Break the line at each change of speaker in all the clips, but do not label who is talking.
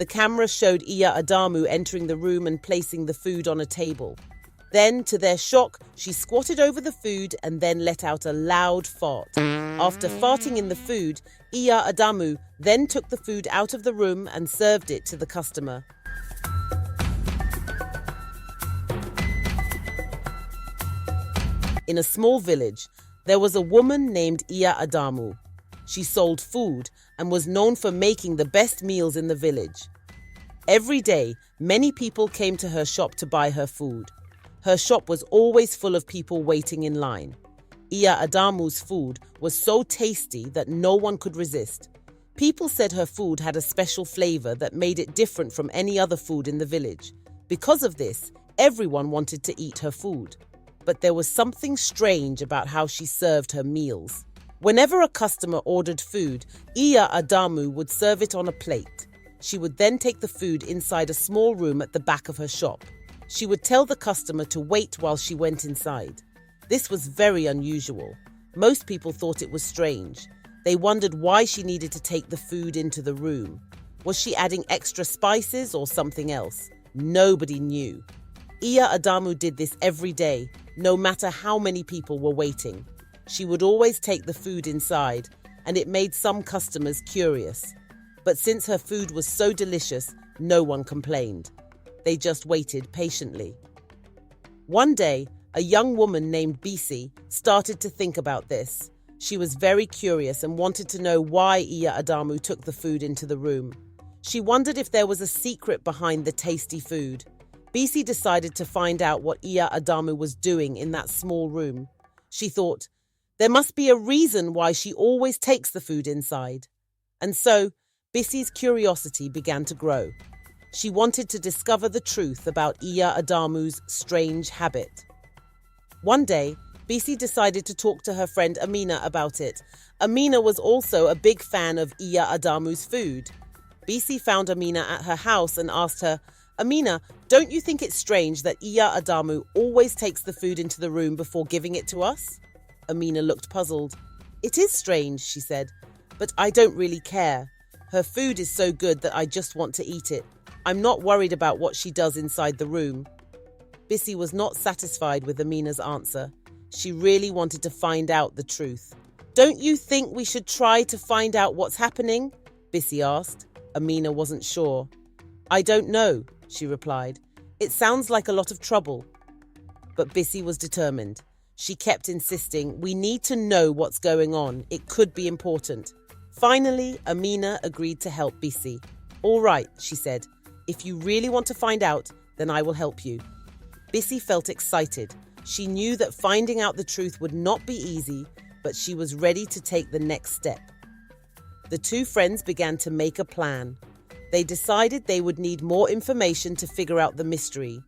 The camera showed Iya Adamu entering the room and placing the food on a table. Then, to their shock, she squatted over the food and then let out a loud fart. After farting in the food, Iya Adamu then took the food out of the room and served it to the customer. In a small village, there was a woman named Iya Adamu. She sold food and was known for making the best meals in the village. Every day, many people came to her shop to buy her food. Her shop was always full of people waiting in line. Iya Adamu's food was so tasty that no one could resist. People said her food had a special flavor that made it different from any other food in the village. Because of this, everyone wanted to eat her food. But there was something strange about how she served her meals. Whenever a customer ordered food, Iya Adamu would serve it on a plate. She would then take the food inside a small room at the back of her shop. She would tell the customer to wait while she went inside. This was very unusual. Most people thought it was strange. They wondered why she needed to take the food into the room. Was she adding extra spices or something else? Nobody knew. Iya Adamu did this every day, no matter how many people were waiting. She would always take the food inside, and it made some customers curious. But since her food was so delicious, no one complained. They just waited patiently. One day, a young woman named Bisi started to think about this. She was very curious and wanted to know why Iya Adamu took the food into the room. She wondered if there was a secret behind the tasty food. Bisi decided to find out what Iya Adamu was doing in that small room. She thought, there must be a reason why she always takes the food inside. And so, Bisi's curiosity began to grow. She wanted to discover the truth about Iya Adamu's strange habit. One day, Bisi decided to talk to her friend Amina about it. Amina was also a big fan of Iya Adamu's food. Bisi found Amina at her house and asked her, Amina, don't you think it's strange that Iya Adamu always takes the food into the room before giving it to us? Amina looked puzzled. It is strange, she said, but I don't really care. Her food is so good that I just want to eat it. I'm not worried about what she does inside the room. Bisi was not satisfied with Amina's answer. She really wanted to find out the truth. Don't you think we should try to find out what's happening? Bisi asked. Amina wasn't sure. I don't know, she replied. It sounds like a lot of trouble. But Bisi was determined. She kept insisting, we need to know what's going on. It could be important. Finally, Amina agreed to help Bisi. All right, she said. If you really want to find out, then I will help you. Bisi felt excited. She knew that finding out the truth would not be easy, but she was ready to take the next step. The two friends began to make a plan. They decided they would need more information to figure out the mystery.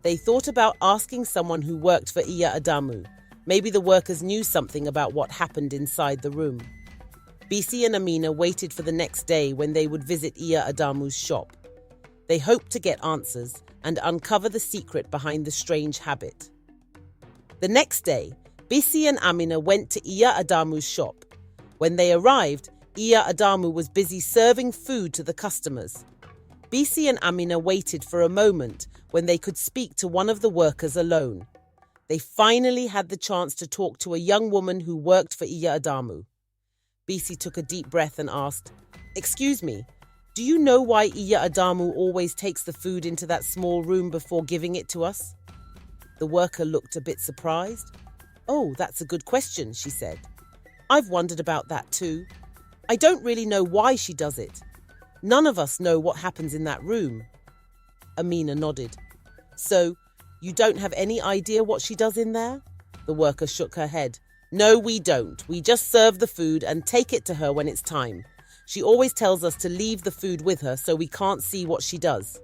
They thought about asking someone who worked for Iya Adamu. Maybe the workers knew something about what happened inside the room. Bisi and Amina waited for the next day when they would visit Iya Adamu's shop. They hoped to get answers and uncover the secret behind the strange habit. The next day, Bisi and Amina went to Iya Adamu's shop. When they arrived, Iya Adamu was busy serving food to the customers. Bisi and Amina waited for a moment when they could speak to one of the workers alone. They finally had the chance to talk to a young woman who worked for Iya Adamu. Bisi took a deep breath and asked, Excuse me, do you know why Iya Adamu always takes the food into that small room before giving it to us? The worker looked a bit surprised. Oh, that's a good question, she said. I've wondered about that too. I don't really know why she does it. None of us know what happens in that room. Amina nodded. So, you don't have any idea what she does in there? The worker shook her head. No, we don't. We just serve the food and take it to her when it's time. She always tells us to leave the food with her so we can't see what she does.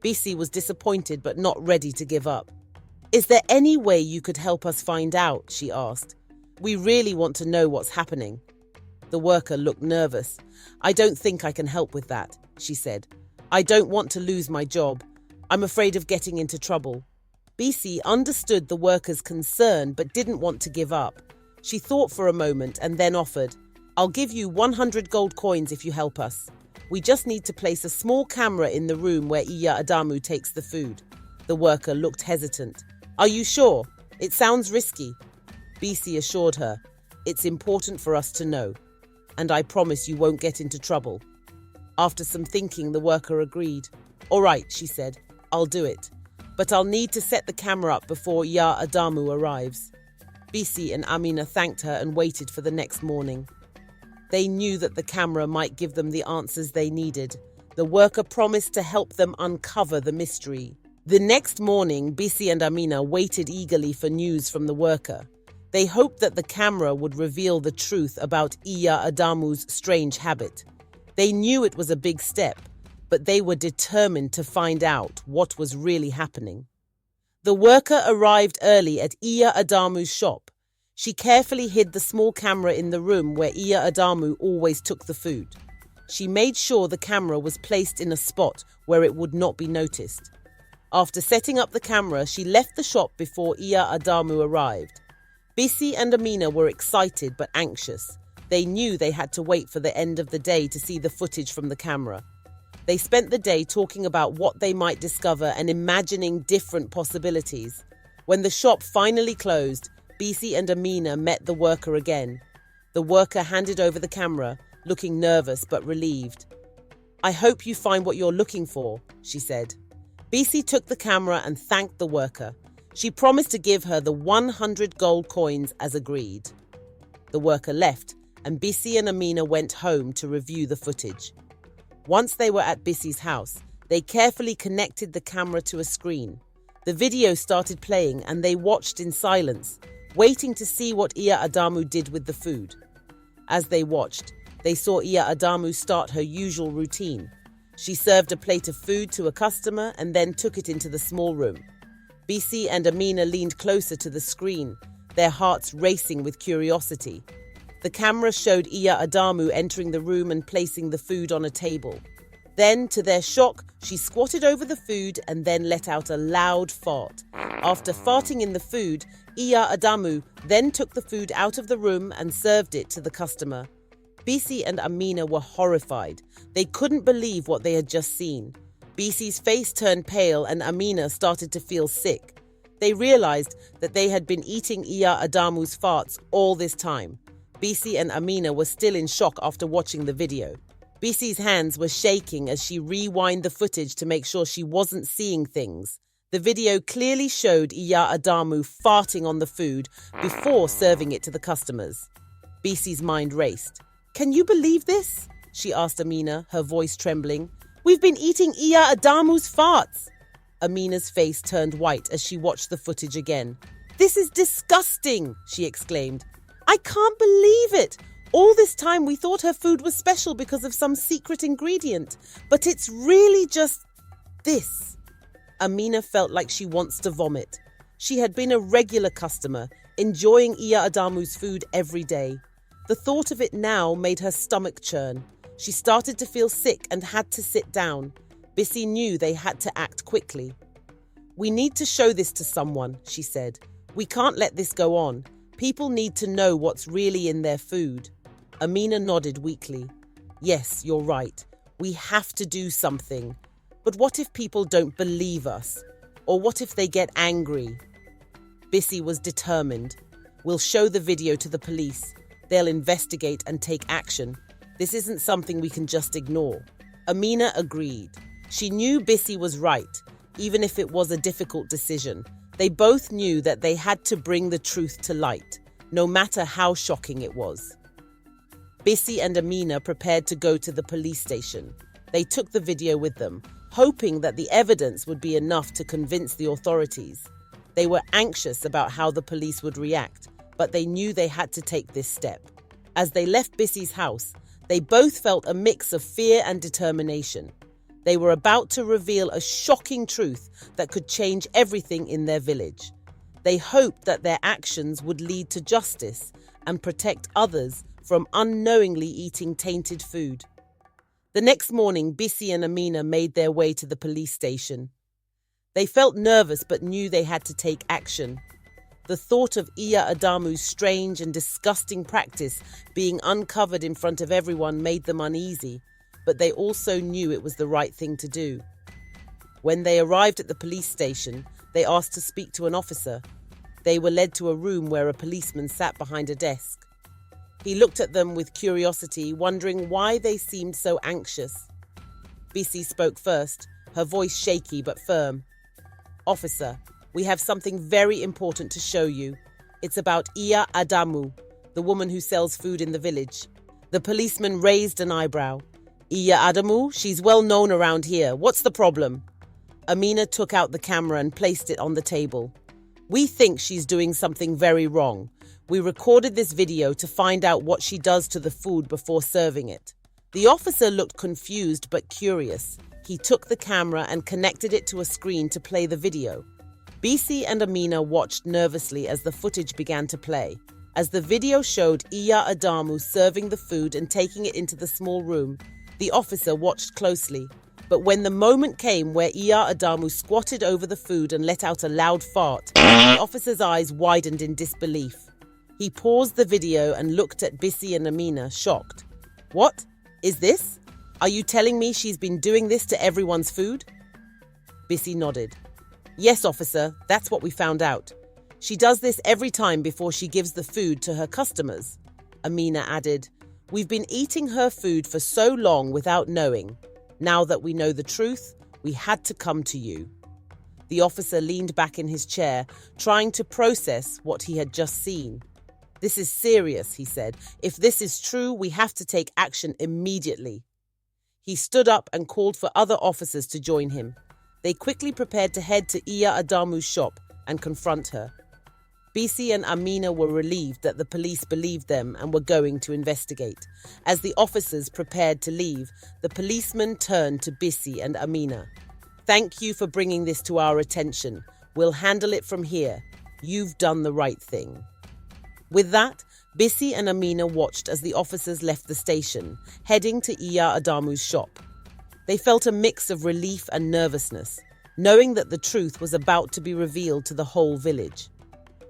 Bisi was disappointed but not ready to give up. Is there any way you could help us find out? She asked. We really want to know what's happening. The worker looked nervous. I don't think I can help with that, she said. I don't want to lose my job. I'm afraid of getting into trouble. Bisi understood the worker's concern but didn't want to give up. She thought for a moment and then offered, I'll give you 100 gold coins if you help us. We just need to place a small camera in the room where Iya Adamu takes the food. The worker looked hesitant. Are you sure? It sounds risky. Bisi assured her. It's important for us to know, and I promise you won't get into trouble. After some thinking, the worker agreed. All right, she said, I'll do it, but I'll need to set the camera up before Iya Adamu arrives. Bisi and Amina thanked her and waited for the next morning. They knew that the camera might give them the answers they needed. The worker promised to help them uncover the mystery. The next morning, Bisi and Amina waited eagerly for news from the worker. They hoped that the camera would reveal the truth about Iya Adamu's strange habit. They knew it was a big step, but they were determined to find out what was really happening. The worker arrived early at Iya Adamu's shop. She carefully hid the small camera in the room where Iya Adamu always took the food. She made sure the camera was placed in a spot where it would not be noticed. After setting up the camera, she left the shop before Iya Adamu arrived. Bisi and Amina were excited but anxious. They knew they had to wait for the end of the day to see the footage from the camera. They spent the day talking about what they might discover and imagining different possibilities. When the shop finally closed, Bisi and Amina met the worker again. The worker handed over the camera, looking nervous but relieved. I hope you find what you're looking for, she said. Bisi took the camera and thanked the worker. She promised to give her the 100 gold coins as agreed. The worker left, and Bisi and Amina went home to review the footage. Once they were at Bisi's house, they carefully connected the camera to a screen. The video started playing and they watched in silence, waiting to see what Iya Adamu did with the food. As they watched, they saw Iya Adamu start her usual routine. She served a plate of food to a customer and then took it into the small room. Bisi and Amina leaned closer to the screen, their hearts racing with curiosity. The camera showed Iya Adamu entering the room and placing the food on a table. Then, to their shock, she squatted over the food and then let out a loud fart. After farting in the food, Iya Adamu then took the food out of the room and served it to the customer. Bisi and Amina were horrified. They couldn't believe what they had just seen. Bisi's face turned pale and Amina started to feel sick. They realized that they had been eating Iya Adamu's farts all this time. Bisi and Amina were still in shock after watching the video. Bisi's hands were shaking as she rewound the footage to make sure she wasn't seeing things. The video clearly showed Iya Adamu farting on the food before serving it to the customers. Bisi's mind raced. Can you believe this? She asked Amina, her voice trembling. We've been eating Iya Adamu's farts. Amina's face turned white as she watched the footage again. This is disgusting, she exclaimed. I can't believe it. All this time we thought her food was special because of some secret ingredient, but it's really just this. Amina felt like she wants to vomit. She had been a regular customer, enjoying Iya Adamu's food every day. The thought of it now made her stomach churn. She started to feel sick and had to sit down. Bisi knew they had to act quickly. We need to show this to someone, she said. We can't let this go on. People need to know what's really in their food. Amina nodded weakly. Yes, you're right. We have to do something. But what if people don't believe us? Or what if they get angry? Bisi was determined. We'll show the video to the police. They'll investigate and take action. This isn't something we can just ignore. Amina agreed. She knew Bisi was right, even if it was a difficult decision. They both knew that they had to bring the truth to light, no matter how shocking it was. Bisi and Amina prepared to go to the police station. They took the video with them, hoping that the evidence would be enough to convince the authorities. They were anxious about how the police would react, but they knew they had to take this step. As they left Bisi's house, they both felt a mix of fear and determination. They were about to reveal a shocking truth that could change everything in their village. They hoped that their actions would lead to justice and protect others from unknowingly eating tainted food. The next morning, Bisi and Amina made their way to the police station. They felt nervous but knew they had to take action. The thought of Iya Adamu's strange and disgusting practice being uncovered in front of everyone made them uneasy. but they also knew it was the right thing to do. When they arrived at the police station, they asked to speak to an officer. They were led to a room where a policeman sat behind a desk. He looked at them with curiosity, wondering why they seemed so anxious. Bisi spoke first, her voice shaky but firm. "Officer, we have something very important to show you. It's about Iya Adamu, the woman who sells food in the village." The policeman raised an eyebrow. "Iya Adamu? She's well known around here. What's the problem?" Amina took out the camera and placed it on the table. "We think she's doing something very wrong. We recorded this video to find out what she does to the food before serving it." The officer looked confused but curious. He took the camera and connected it to a screen to play the video. Bisi and Amina watched nervously as the footage began to play. As the video showed Iya Adamu serving the food and taking it into the small room, the officer watched closely. But when the moment came where Iya Adamu squatted over the food and let out a loud fart, the officer's eyes widened in disbelief. He paused the video and looked at Bisi and Amina, shocked. "What? Is this? Are you telling me she's been doing this to everyone's food?" Bisi nodded. "Yes, officer, that's what we found out. She does this every time before she gives the food to her customers." Amina added, "We've been eating her food for so long without knowing. Now that we know the truth, we had to come to you." The officer leaned back in his chair, trying to process what he had just seen. "This is serious," he said. "If this is true, we have to take action immediately." He stood up and called for other officers to join him. They quickly prepared to head to Iya Adamu's shop and confront her. Bisi and Amina were relieved that the police believed them and were going to investigate. As the officers prepared to leave, the policeman turned to Bisi and Amina. "Thank you for bringing this to our attention. We'll handle it from here. You've done the right thing." With that, Bisi and Amina watched as the officers left the station, heading to Iya Adamu's shop. They felt a mix of relief and nervousness, knowing that the truth was about to be revealed to the whole village.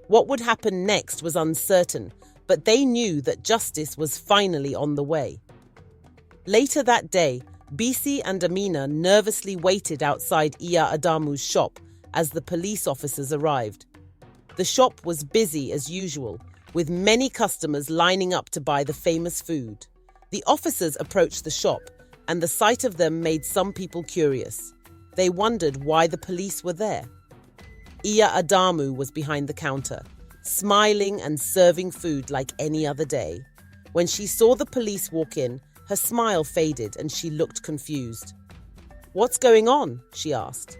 What would happen next was uncertain, but they knew that justice was finally on the way. Later that day, Bisi and Amina nervously waited outside Iya Adamu's shop as the police officers arrived. The shop was busy as usual, with many customers lining up to buy the famous food. The officers approached the shop, and the sight of them made some people curious. They wondered why the police were there. Iya Adamu was behind the counter, smiling and serving food like any other day. When she saw the police walk in, her smile faded and she looked confused. "What's going on?" she asked.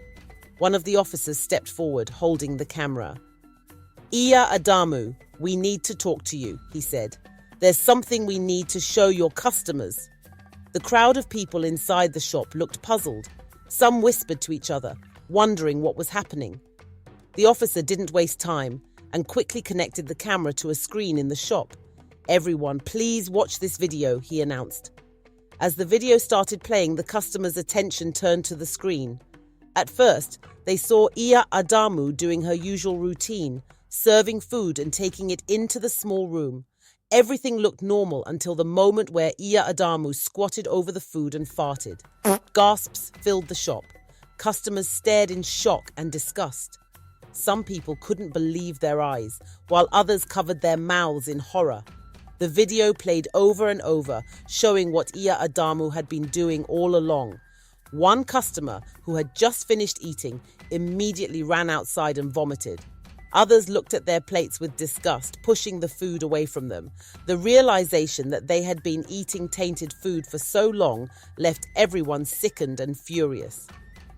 One of the officers stepped forward, holding the camera. "Iya Adamu, we need to talk to you," he said. "There's something we need to show your customers." The crowd of people inside the shop looked puzzled. Some whispered to each other, wondering what was happening. The officer didn't waste time and quickly connected the camera to a screen in the shop. "Everyone, please watch this video," he announced. As the video started playing, the customers' attention turned to the screen. At first, they saw Iya Adamu doing her usual routine, serving food and taking it into the small room. Everything looked normal until the moment where Iya Adamu squatted over the food and farted. Gasps filled the shop. Customers stared in shock and disgust. Some people couldn't believe their eyes, while others covered their mouths in horror. The video played over and over, showing what Iya Adamu had been doing all along. One customer, who had just finished eating, immediately ran outside and vomited. Others looked at their plates with disgust, pushing the food away from them. The realization that they had been eating tainted food for so long left everyone sickened and furious.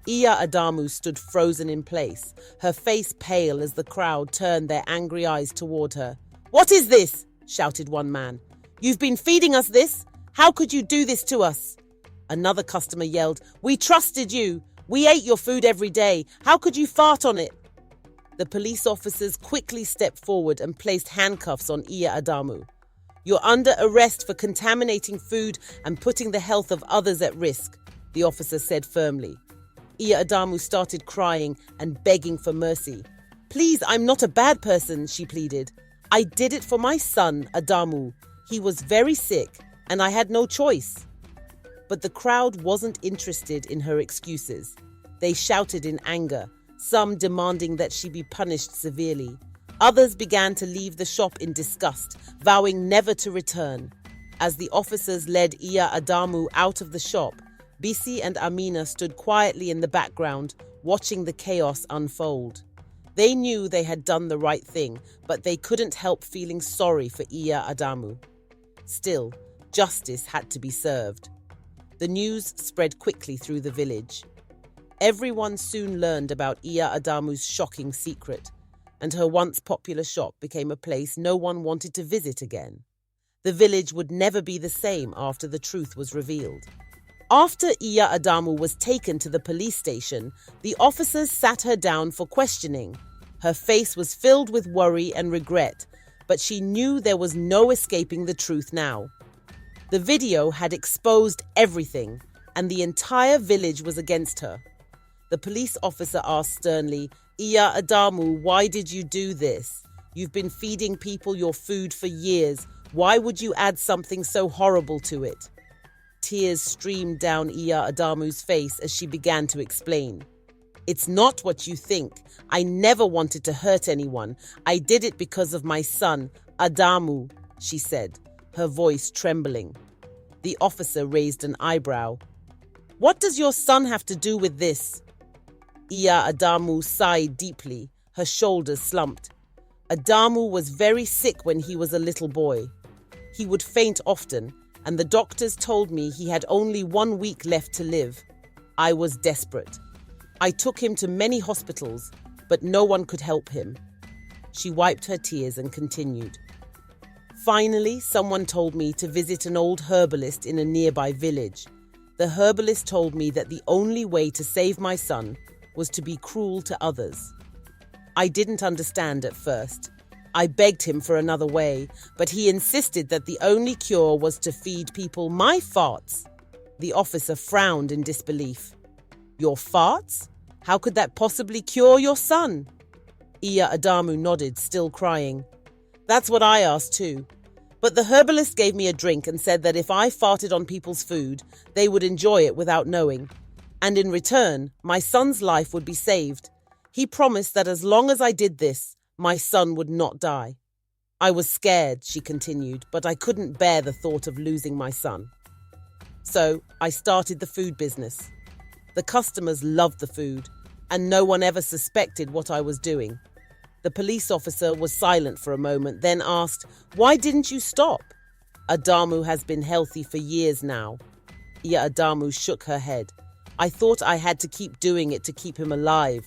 Iya Adamu stood frozen in place, her face pale as the crowd turned their angry eyes toward her. "What is this?" shouted one man. "You've been feeding us this? How could you do this to us?" Another customer yelled, "We trusted you. We ate your food every day. How could you fart on it?" The police officers quickly stepped forward and placed handcuffs on Iya Adamu. "You're under arrest for contaminating food and putting the health of others at risk," the officer said firmly. Iya Adamu started crying and begging for mercy. "Please, I'm not a bad person," she pleaded. "I did it for my son, Adamu. He was very sick, and I had no choice." but the crowd wasn't interested in her excuses. They shouted in anger, some demanding that she be punished severely. Others began to leave the shop in disgust, vowing never to return. As the officers led Iya Adamu out of the shop, Bisi and Amina stood quietly in the background, watching the chaos unfold. They knew they had done the right thing, but they couldn't help feeling sorry for Iya Adamu. Still, justice had to be served. The news spread quickly through the village. Everyone soon learned about Iya Adamu's shocking secret, and her once popular shop became a place no one wanted to visit again. The village would never be the same after the truth was revealed. After Iya Adamu was taken to the police station, the officers sat her down for questioning. Her face was filled with worry and regret, but she knew there was no escaping the truth now. The video had exposed everything, and the entire village was against her. The police officer asked sternly, "Iya Adamu, why did you do this? You've been feeding people your food for years. Why would you add something so horrible to it?" Tears streamed down Iya Adamu's face as she began to explain. "It's not what you think. I never wanted to hurt anyone. I did it because of my son, Adamu," she said, her voice trembling. The officer raised an eyebrow. "What does your son have to do with this?" Iya Adamu sighed deeply, her shoulders slumped. "Adamu was very sick when he was a little boy. He would faint often, and the doctors told me he had only 1 week left to live. I was desperate. I took him to many hospitals, but no one could help him." She wiped her tears and continued. "Finally, someone told me to visit an old herbalist in a nearby village. The herbalist told me that the only way to save my son was to be cruel to others. I didn't understand at first. I begged him for another way, but he insisted that the only cure was to feed people my farts." The officer frowned in disbelief. "Your farts? How could that possibly cure your son?" Iya Adamu nodded, still crying. "That's what I asked too. But the herbalist gave me a drink and said that if I farted on people's food, they would enjoy it without knowing. And in return, my son's life would be saved. He promised that as long as I did this, my son would not die. I was scared," she continued, "but I couldn't bear the thought of losing my son. So I started the food business. The customers loved the food, and no one ever suspected what I was doing." The police officer was silent for a moment, then asked, "Why didn't you stop?" "Adamu has been healthy for years now." Iya Adamu shook her head. "I thought I had to keep doing it to keep him alive.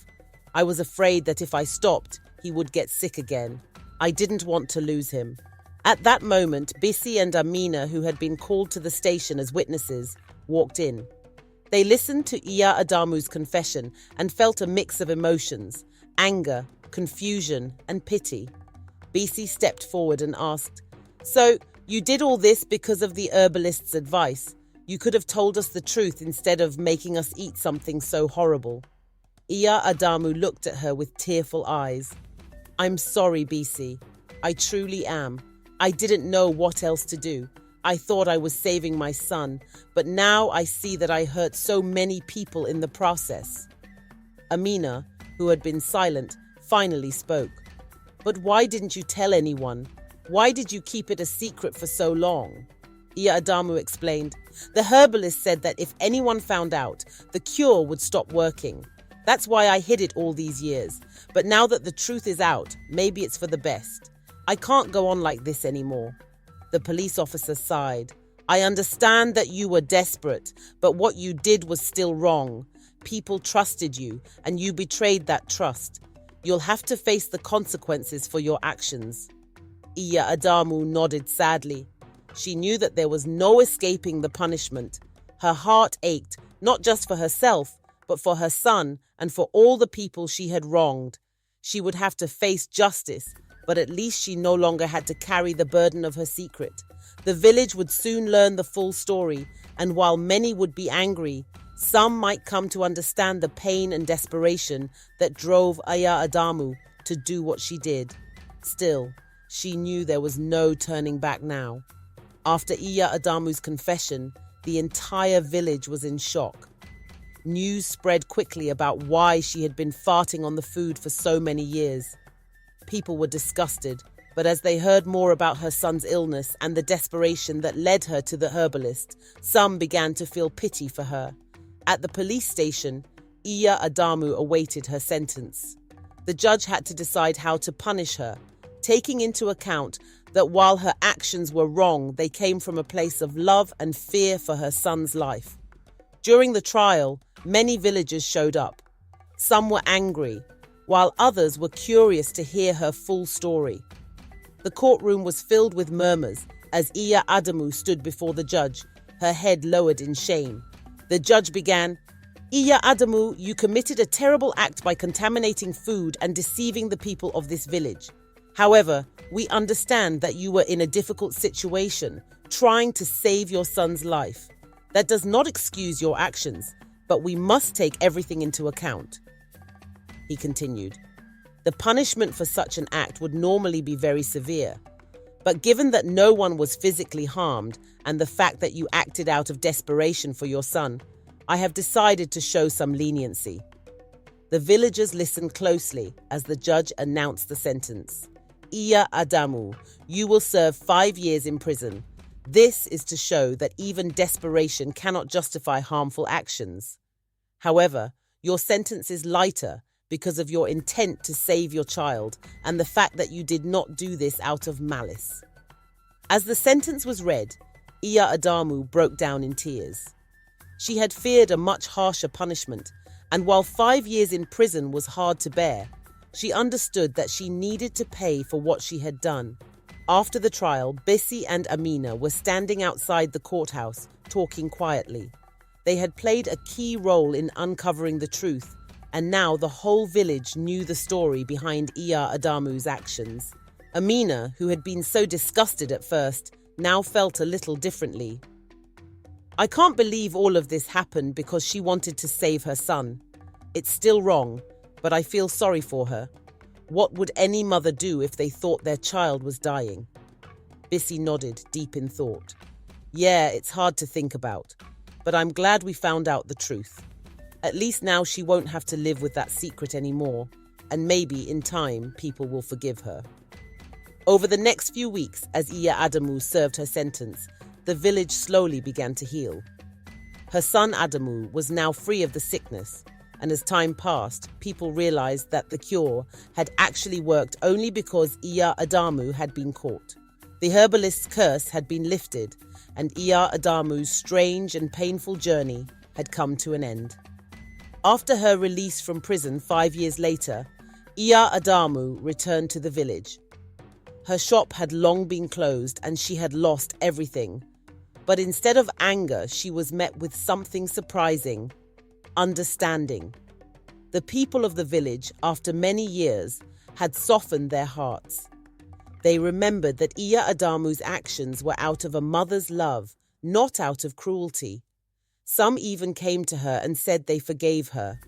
I was afraid that if I stopped, he would get sick again. I didn't want to lose him." At that moment, Bisi and Amina, who had been called to the station as witnesses, walked in. They listened to Iya Adamu's confession and felt a mix of emotions: anger, confusion, and pity. Bisi stepped forward and asked, "So, you did all this because of the herbalist's advice? You could have told us the truth instead of making us eat something so horrible." Iya Adamu looked at her with tearful eyes. "I'm sorry, Bisi. I truly am. I didn't know what else to do. I thought I was saving my son, but now I see that I hurt so many people in the process." Amina, who had been silent, finally spoke. "But why didn't you tell anyone? Why did you keep it a secret for so long?" Iya Adamu explained. "The herbalist said that if anyone found out, the cure would stop working. That's why I hid it all these years. But now that the truth is out, maybe it's for the best. I can't go on like this anymore." The police officer sighed. "I understand that you were desperate, but what you did was still wrong. People trusted you, and you betrayed that trust. You'll have to face the consequences for your actions." Iya Adamu nodded sadly. She knew that there was no escaping the punishment. Her heart ached, not just for herself, but for her son and for all the people she had wronged. She would have to face justice, but at least she no longer had to carry the burden of her secret. The village would soon learn the full story, and while many would be angry, some might come to understand the pain and desperation that drove Iya Adamu to do what she did. Still, she knew there was no turning back now. After Iya Adamu's confession, The entire village was in shock. News spread quickly about why she had been farting on the food for so many years. People were disgusted, but as they heard more about her son's illness and the desperation that led her to the herbalist, some began to feel pity for her. At the police station, Iya Adamu awaited her sentence. The judge had to decide how to punish her, taking into account that while her actions were wrong, they came from a place of love and fear for her son's life. During the trial, many villagers showed up. Some were angry, while others were curious to hear her full story. The courtroom was filled with murmurs as Iya Adamu stood before the judge, her head lowered in shame. The judge began, "Iya Adamu, you committed a terrible act by contaminating food and deceiving the people of this village. However, we understand that you were in a difficult situation, trying to save your son's life. That does not excuse your actions, but we must take everything into account." He continued, "The punishment for such an act would normally be very severe. But given that no one was physically harmed and the fact that you acted out of desperation for your son, I have decided to show some leniency." The villagers listened closely as the judge announced the sentence. "Iya Adamu, you will serve 5 years in prison. This is to show that even desperation cannot justify harmful actions. However, your sentence is lighter because of your intent to save your child and the fact that you did not do this out of malice." As the sentence was read, Iya Adamu broke down in tears. She had feared a much harsher punishment, and while 5 years in prison was hard to bear, she understood that she needed to pay for what she had done. After the trial, Bisi and Amina were standing outside the courthouse, talking quietly. They had played a key role in uncovering the truth, and now the whole village knew the story behind Iya Adamu's actions. Amina, who had been so disgusted at first, now felt a little differently. "I can't believe all of this happened because she wanted to save her son. It's still wrong, but I feel sorry for her. What would any mother do if they thought their child was dying?" Bisi nodded, deep in thought. "Yeah, it's hard to think about, but I'm glad we found out the truth. At least now she won't have to live with that secret anymore, and maybe in time people will forgive her." Over the next few weeks, as Iya Adamu served her sentence, the village slowly began to heal. Her son Adamu was now free of the sickness, and as time passed, people realized that the cure had actually worked only because Iya Adamu had been caught. The herbalist's curse had been lifted, and Iya Adamu's strange and painful journey had come to an end. After her release from prison 5 years later, Iya Adamu returned to the village. Her shop had long been closed and she had lost everything. But instead of anger, she was met with something surprising: understanding. The people of the village, after many years, had softened their hearts. They remembered that Iya Adamu's actions were out of a mother's love, not out of cruelty. Some even came to her and said they forgave her.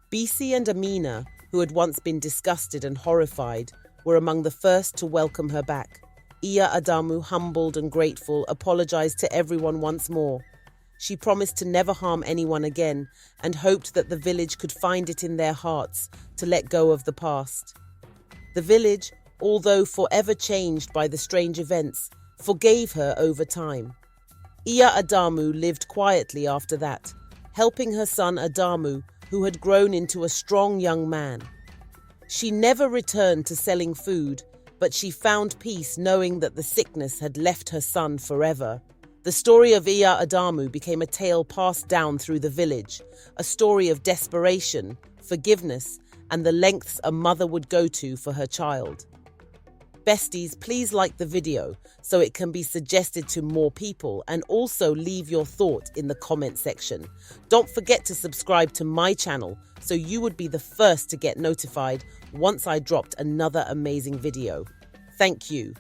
Bisi and Amina, who had once been disgusted and horrified, were among the first to welcome her back. Iya Adamu, humbled and grateful, apologized to everyone once more. She promised to never harm anyone again and hoped that the village could find it in their hearts to let go of the past. The village, although forever changed by the strange events, forgave her over time. Iya Adamu lived quietly after that, helping her son Adamu, who had grown into a strong young man. She never returned to selling food, but she found peace knowing that the sickness had left her son forever. The story of Iya Adamu became a tale passed down through the village, a story of desperation, forgiveness, and the lengths a mother would go to for her child. Besties, please like the video so it can be suggested to more people, and also leave your thought in the comment section. Don't forget to subscribe to my channel so you would be the first to get notified once I dropped another amazing video. Thank you.